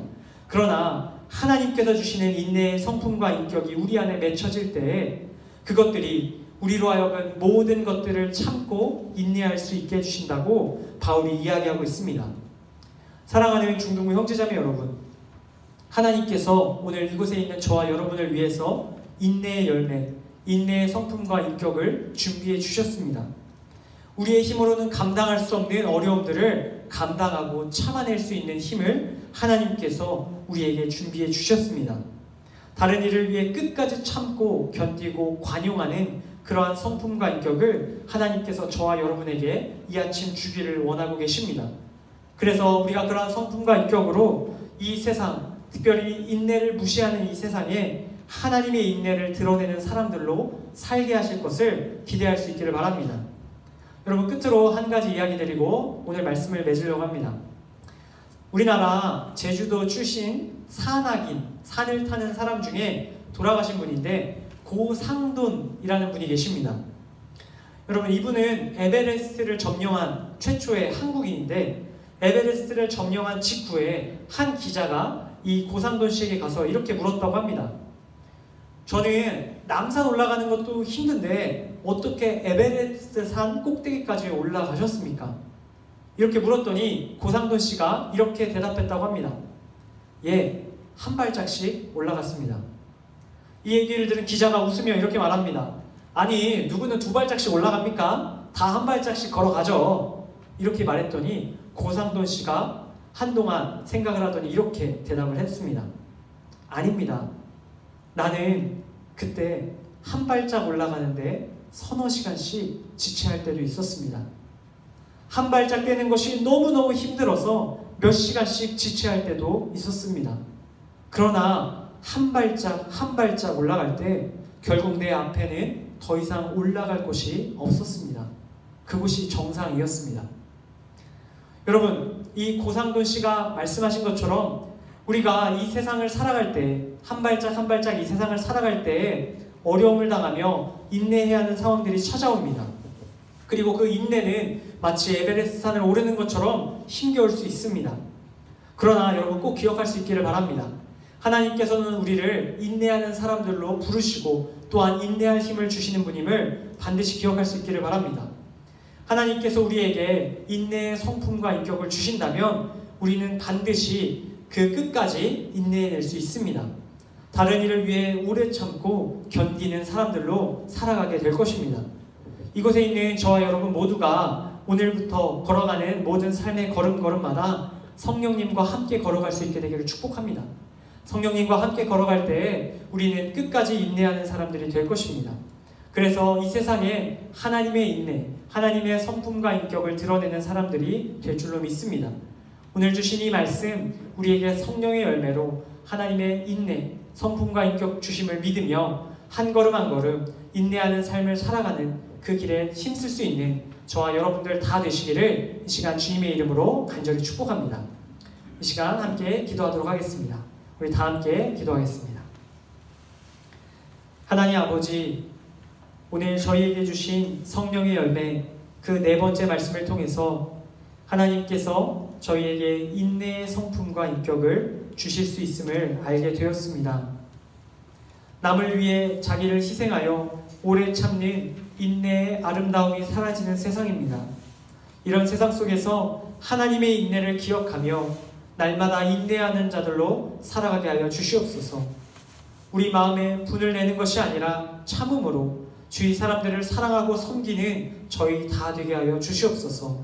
그러나 하나님께서 주시는 인내의 성품과 인격이 우리 안에 맺혀질 때에 그것들이 우리로 하여금 모든 것들을 참고 인내할 수 있게 해주신다고 바울이 이야기하고 있습니다. 사랑하는 중등부 형제자매 여러분, 하나님께서 오늘 이곳에 있는 저와 여러분을 위해서 인내의 열매, 인내의 성품과 인격을 준비해 주셨습니다. 우리의 힘으로는 감당할 수 없는 어려움들을 감당하고 참아낼 수 있는 힘을 하나님께서 우리에게 준비해 주셨습니다. 다른 이를 위해 끝까지 참고 견디고 관용하는 그러한 성품과 인격을 하나님께서 저와 여러분에게 이 아침 주기를 원하고 계십니다. 그래서 우리가 그러한 성품과 인격으로 이 세상, 특별히 인내를 무시하는 이 세상에 하나님의 인내를 드러내는 사람들로 살게 하실 것을 기대할 수 있기를 바랍니다. 여러분, 끝으로 한 가지 이야기 드리고 오늘 말씀을 맺으려고 합니다. 우리나라 제주도 출신 산악인, 산을 타는 사람 중에 돌아가신 분인데 고상돈이라는 분이 계십니다. 여러분, 이분은 에베레스트를 점령한 최초의 한국인인데 에베레스트를 점령한 직후에 한 기자가 이 고상돈 씨에게 가서 이렇게 물었다고 합니다. 저는 남산 올라가는 것도 힘든데 어떻게 에베레스트 산 꼭대기까지 올라가셨습니까? 이렇게 물었더니 고상돈 씨가 이렇게 대답했다고 합니다. 예, 한 발짝씩 올라갔습니다. 이 얘기를 들은 기자가 웃으며 이렇게 말합니다. 아니, 누구는 두 발짝씩 올라갑니까? 다 한 발짝씩 걸어가죠. 이렇게 말했더니 고상돈 씨가 한동안 생각을 하더니 이렇게 대답을 했습니다. 아닙니다. 나는 그때 한 발짝 올라가는데 서너 시간씩 지체할 때도 있었습니다. 한 발짝 떼는 것이 너무너무 힘들어서 몇 시간씩 지체할 때도 있었습니다. 그러나 한 발짝 한 발짝 올라갈 때 결국 내 앞에는 더 이상 올라갈 곳이 없었습니다. 그곳이 정상이었습니다. 여러분, 이 고상돈 씨가 말씀하신 것처럼 우리가 이 세상을 살아갈 때 한 발짝 한 발짝 이 세상을 살아갈 때 어려움을 당하며 인내해야 하는 상황들이 찾아옵니다. 그리고 그 인내는 마치 에베레스트 산을 오르는 것처럼 힘겨울 수 있습니다. 그러나 여러분 꼭 기억할 수 있기를 바랍니다. 하나님께서는 우리를 인내하는 사람들로 부르시고 또한 인내할 힘을 주시는 분임을 반드시 기억할 수 있기를 바랍니다. 하나님께서 우리에게 인내의 성품과 인격을 주신다면 우리는 반드시 그 끝까지 인내해낼 수 있습니다. 다른 일을 위해 오래 참고 견디는 사람들로 살아가게 될 것입니다. 이곳에 있는 저와 여러분 모두가 오늘부터 걸어가는 모든 삶의 걸음걸음마다 성령님과 함께 걸어갈 수 있게 되기를 축복합니다. 성령님과 함께 걸어갈 때 우리는 끝까지 인내하는 사람들이 될 것입니다. 그래서 이 세상에 하나님의 인내, 하나님의 성품과 인격을 드러내는 사람들이 될 줄로 믿습니다. 오늘 주신 이 말씀, 우리에게 성령의 열매로 하나님의 인내, 성품과 인격 주심을 믿으며 한 걸음 한 걸음 인내하는 삶을 살아가는 그 길에 힘쓸 수 있는 저와 여러분들 다 되시기를 이 시간 주님의 이름으로 간절히 축복합니다. 이 시간 함께 기도하도록 하겠습니다. 우리 다 함께 기도하겠습니다. 하나님 아버지, 오늘 저희에게 주신 성령의 열매 그 네 번째 말씀을 통해서 하나님께서 저희에게 인내의 성품과 인격을 주실 수 있음을 알게 되었습니다. 남을 위해 자기를 희생하여 오래 참는 인내의 아름다움이 사라지는 세상입니다. 이런 세상 속에서 하나님의 인내를 기억하며 날마다 인내하는 자들로 살아가게 하여 주시옵소서. 우리 마음에 분을 내는 것이 아니라 참음으로 주위 사람들을 사랑하고 섬기는 저희 다 되게 하여 주시옵소서.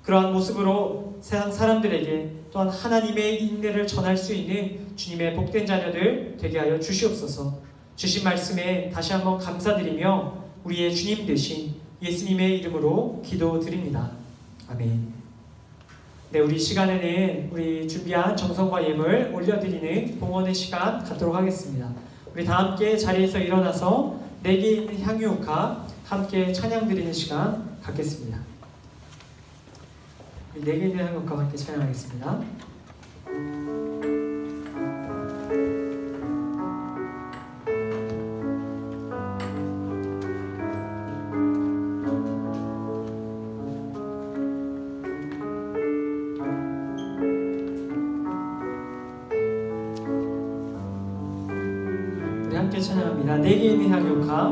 그러한 모습으로 세상 사람들에게 또한 하나님의 인내를 전할 수 있는 주님의 복된 자녀들 되게 하여 주시옵소서. 주신 말씀에 다시 한번 감사드리며 우리의 주님 되신 예수님의 이름으로 기도드립니다. 아멘. 네, 우리 시간에는 우리 준비한 정성과 예물 올려드리는 봉헌의 시간 갖도록 하겠습니다. 우리 다 함께 자리에서 일어나서 내게 있는 향유옥화 함께 찬양 드리는 시간 갖겠습니다. 우리 내게 있는 향유옥화 함께 찬양하겠습니다. 함께 찬양합니다. 내게 있는 향유옥화.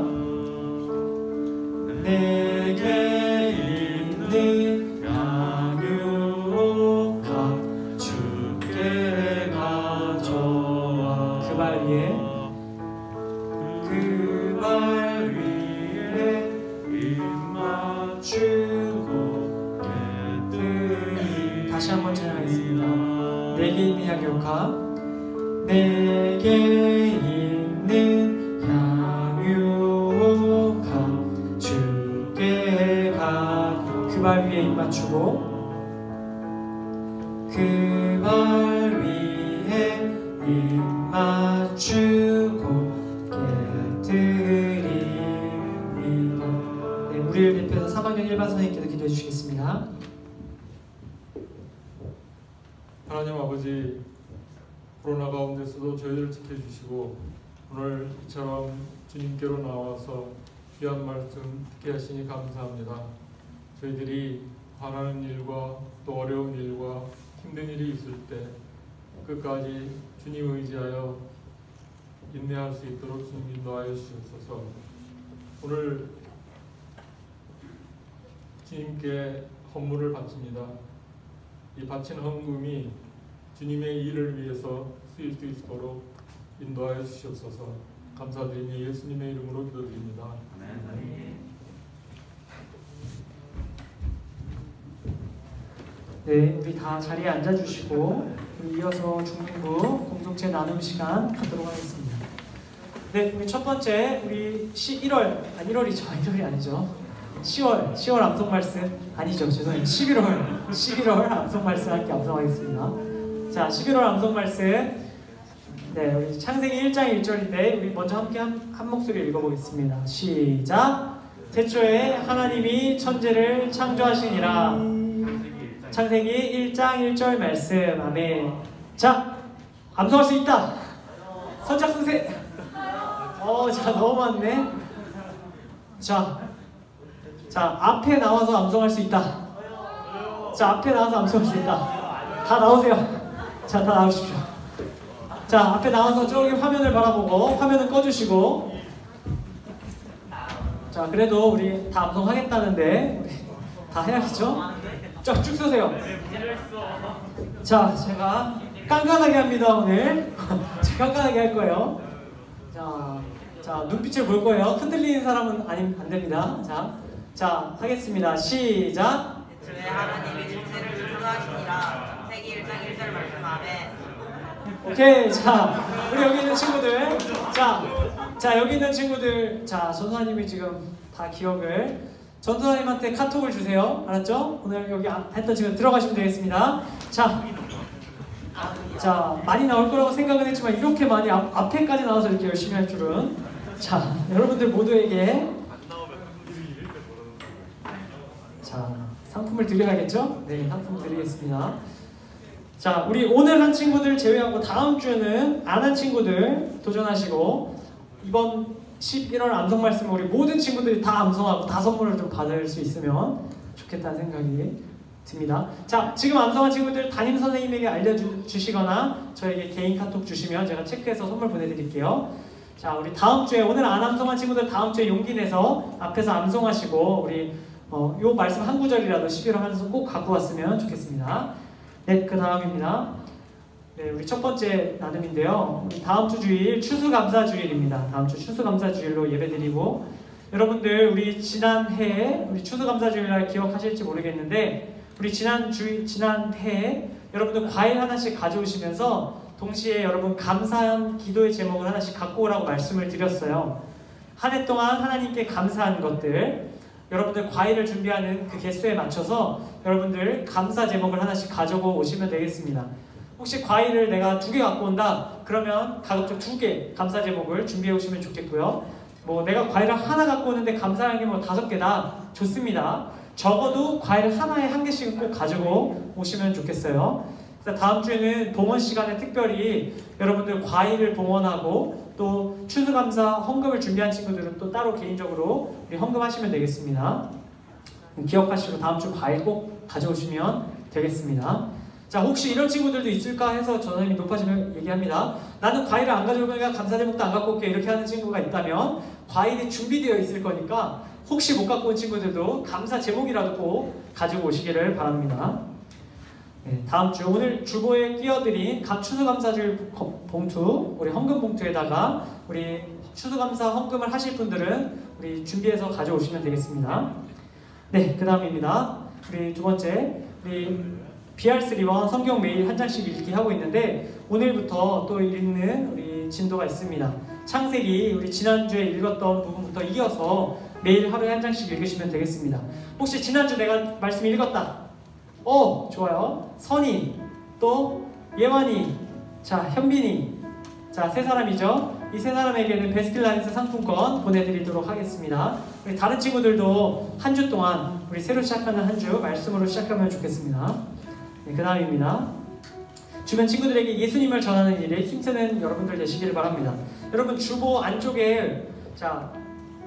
내게 있는 향유옥화 주께 가져와 그 발 위에 입 맞추고 깨뜨리 다시 한번 찬양하겠습니다. 내게 있는 향유옥화. 내게 있는 향유옥화 주께 가 그 발 위에 입 맞추고 그 발 위에 입 맞추고 깨뜨립니다. 네, 우리를 대표해서 3학년 1반 선생님께서 기도해 주시겠습니다. 하나님 아버지, 코로나 가운데서도 저희를 지켜주시고 오늘 이처럼 주님께로 나와서 귀한 말씀 듣게 하시니 감사합니다. 저희들이 화나는 일과 또 어려운 일과 힘든 일이 있을 때 끝까지 주님 의지하여 인내할 수 있도록 주님 인도하여 주시옵소서. 오늘 주님께 헌물을 바칩니다. 이 바친 헌금이 주님의 일을 위해서 쓰일 수 있도록 인도하여 주시옵소서. 감사드리며 예수님의 이름으로 기도드립니다. 아멘. 네, 우리 다 자리에 앉아주시고 이어서 중등부 공동체 나눔 시간 갖도록 하겠습니다. 네, 우리 첫 번째 우리 1월이 아니죠. 10월 암송 말씀 아니죠. 죄송해요. 11월 암송 말씀 함께 암송하겠습니다. 자, 11월 암송 말씀. 네, 우리 창세기 1장 1절인데 우리 먼저 함께 한 목소리 읽어보겠습니다. 시작. 태초에 하나님이 천지를 창조하시니라. 창세기 1장 1절 말씀. 아멘. 자, 암송할 수 있다. 선착 선생. 자, 너무 많네. 자, 앞에 나와서 암송할 수 있다. 자, 앞에 나와서 암송할 수 있다. 다 나오세요. 자, 다 나오십시오. 자, 앞에 나와서 저기 화면을 바라보고 화면은 꺼주시고. 자, 그래도 우리 다 암송하겠다는데 우리 다 해야겠죠? 자, 쭉 서세요. 자, 제가 깐깐하게 합니다 오늘. 제가 깐깐하게 할 거예요. 자, 눈빛을 볼 거예요. 흔들리는 사람은 안 됩니다. 자, 자, 하겠습니다. 시작. 애초에 하나님이 천지를 창조하시니라. 창세기 1장 1절 말씀하되. 오케이. 자, 우리 여기 있는 친구들. 자, 여기 있는 친구들. 자, 전도사님이 지금 다 기억을. 전도사님한테 카톡을 주세요. 알았죠? 오늘 여기 했던 지금 들어가시면 되겠습니다. 자, 많이 나올 거라고 생각은 했지만 이렇게 많이 앞에까지 나와서 이렇게 열심히 할 줄은. 자, 여러분들 모두에게 자, 상품을 드려야겠죠? 네, 상품 드리겠습니다. 자, 우리 오늘 한 친구들 제외하고 다음 주에는 안 한 친구들 도전하시고 이번 11월 암송 말씀 우리 모든 친구들이 다 암송하고 다 선물을 좀 받을 수 있으면 좋겠다는 생각이 듭니다. 자, 지금 암송한 친구들 담임 선생님에게 알려주시거나 저에게 개인 카톡 주시면 제가 체크해서 선물 보내드릴게요. 자, 우리 다음 주에 오늘 안 암송한 친구들 다음 주에 용기 내서 앞에서 암송하시고 우리 요 말씀 한 구절이라도 11월 하면서 꼭 갖고 왔으면 좋겠습니다. 네, 그 다음입니다. 네, 우리 첫 번째 나눔인데요. 우리 다음 주 주일 추수감사주일입니다. 다음 주 추수감사주일로 예배드리고 여러분들 우리 지난해 우리 추수감사주일날 기억하실지 모르겠는데 우리 지난해 여러분들 과일 하나씩 가져오시면서 동시에 여러분 감사한 기도의 제목을 하나씩 갖고 오라고 말씀을 드렸어요. 한 해 동안 하나님께 감사한 것들 여러분들 과일을 준비하는 그 개수에 맞춰서 여러분들 감사 제목을 하나씩 가지고 오시면 되겠습니다. 혹시 과일을 내가 2개 갖고 온다? 그러면 가급적 2개 감사 제목을 준비해 오시면 좋겠고요. 뭐 내가 과일을 하나 갖고 오는데 감사한 게 뭐 5개다? 좋습니다. 적어도 과일 하나에 1개씩은 꼭 가지고 오시면 좋겠어요. 그래서 다음 주에는 봉헌 시간에 특별히 여러분들 과일을 봉헌하고 또 추수감사 헌금을 준비한 친구들은 또 따로 개인적으로 우리 헌금하시면 되겠습니다. 기억하시고 다음 주 과일 꼭 가져오시면 되겠습니다. 자, 혹시 이런 친구들도 있을까 해서 전원님이 높아지면 얘기합니다. 나는 과일을 안 가져올 거니까 감사 제목도 안 갖고 올게 이렇게 하는 친구가 있다면 과일이 준비되어 있을 거니까 혹시 못 갖고 온 친구들도 감사 제목이라도 꼭 가지고 오시기를 바랍니다. 네, 다음 주 오늘 주보에 끼워드린 추수감사주일 봉투 우리 헌금 봉투에다가 우리 추수감사 헌금을 하실 분들은 우리 준비해서 가져오시면 되겠습니다. 네, 그 다음입니다. 우리 두 번째 우리 BR3와 성경 매일 한 장씩 읽기 하고 있는데 오늘부터 또 읽는 우리 진도가 있습니다. 창세기 우리 지난주에 읽었던 부분부터 이어서 매일 하루에 한 장씩 읽으시면 되겠습니다. 혹시 지난주 내가 말씀 읽었다? 좋아요. 선이, 또 예완이, 자, 현빈이, 자, 3사람이죠. 이 3사람에게는 베스킨라빈스 상품권 보내드리도록 하겠습니다. 우리 다른 친구들도 한 주 동안 우리 새로 시작하는 한 주 말씀으로 시작하면 좋겠습니다. 네, 그 다음입니다. 주변 친구들에게 예수님을 전하는 일에 힘쓰는 여러분들 되시기를 바랍니다. 여러분 주보 안쪽에 자,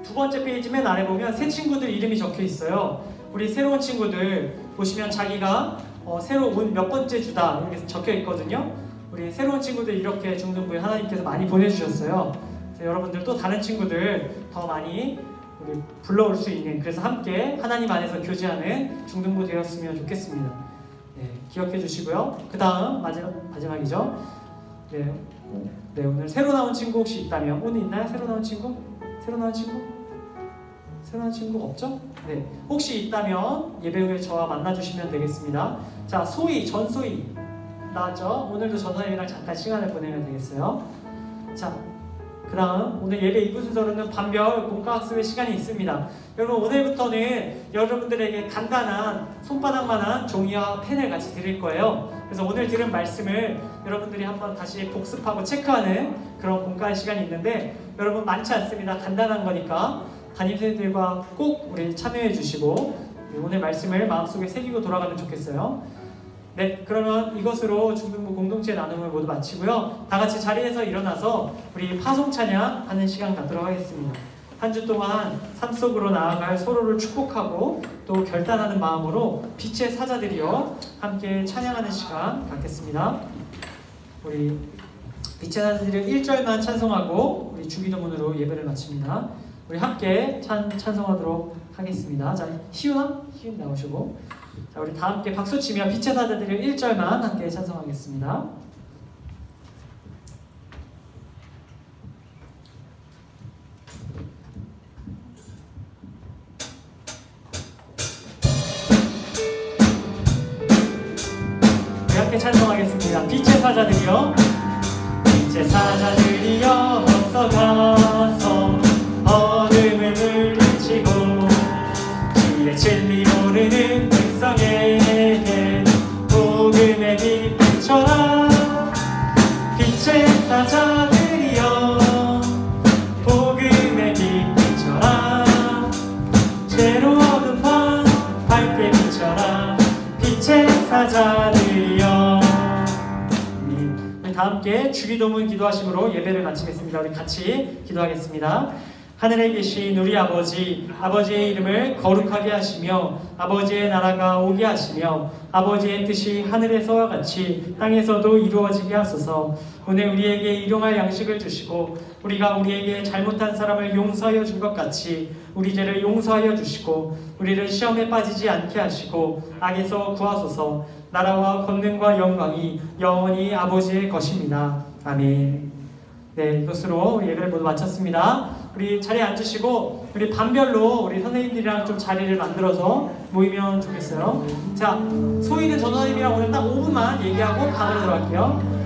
2번째 페이지 맨 아래 보면 새 친구들 이름이 적혀 있어요. 우리 새로운 친구들 보시면 자기가 새로 온 몇 번째 주다 이렇게 적혀 있거든요. 우리 새로운 친구들 이렇게 중등부에 하나님께서 많이 보내주셨어요. 여러분들 또 다른 친구들 더 많이 우리 불러올 수 있는 그래서 함께 하나님 안에서 교제하는 중등부 되었으면 좋겠습니다. 네, 기억해 주시고요. 그 다음 마지막이죠. 네, 오늘 새로 나온 친구 혹시 있다면 오늘 있나요? 새로 나온 친구? 새로 나온 친구 없죠? 네, 혹시 있다면 예배 후에 저와 만나주시면 되겠습니다. 자, 전소희 나왔죠? 오늘도 전사님이랑 잠깐 시간을 보내면 되겠어요. 자, 그 다음 오늘 예배 2부 순서로는 반별 공과학습의 시간이 있습니다. 여러분 오늘부터는 여러분들에게 간단한 손바닥만한 종이와 펜을 같이 드릴 거예요. 그래서 오늘 들은 말씀을 여러분들이 한번 다시 복습하고 체크하는 그런 공과의 시간이 있는데 여러분 많지 않습니다. 간단한 거니까 담임선생님들과 꼭 우리 참여해 주시고 오늘 말씀을 마음속에 새기고 돌아가면 좋겠어요. 네, 그러면 이것으로 중등부 공동체 나눔을 모두 마치고요. 다 같이 자리에서 일어나서 우리 파송 찬양 하는 시간 갖도록 하겠습니다. 한 주 동안 삶 속으로 나아갈 서로를 축복하고 또 결단하는 마음으로 빛의 사자들이여 함께 찬양하는 시간 갖겠습니다. 우리 빛의 사자들을 1절만 찬송하고 우리 주기도문으로 예배를 마칩니다. 우리 함께 찬송하도록 하겠습니다. 자, 희윤 나오시고 자, 우리 다 함께 박수 치며 빛의 사자들을 1절만 함께 찬송하겠습니다. 우리 함께 찬송하겠습니다. 빛의 사자들이여, 빛의 사자들이여, 어서 가서 어둠을 물리치고 주의 진리 모르는 백성에게 복음의 빛 비춰라. 빛의 사자들이여, 복음의 빛 비춰라. 죄로 어두운 밤 밝게 비춰라. 빛의 사자들이여. 우리 다 함께 주기도문 기도하심으로 예배를 마치겠습니다. 우리 같이 기도하겠습니다. 하늘에 계신 우리 아버지, 아버지의 이름을 거룩하게 하시며 아버지의 나라가 오게 하시며 아버지의 뜻이 하늘에서와 같이 땅에서도 이루어지게 하소서. 오늘 우리에게 일용할 양식을 주시고 우리가 우리에게 잘못한 사람을 용서하여 준 것 같이 우리 죄를 용서하여 주시고 우리를 시험에 빠지지 않게 하시고 악에서 구하소서. 나라와 권능과 영광이 영원히 아버지의 것입니다. 아멘. 네, 이것으로 예배를 모두 마쳤습니다. 우리 자리에 앉으시고 우리 반별로 우리 선생님들이랑 좀 자리를 만들어서 모이면 좋겠어요. 자, 소희는 전원님이랑 오늘 딱 5분만 얘기하고 반으로 들어갈게요.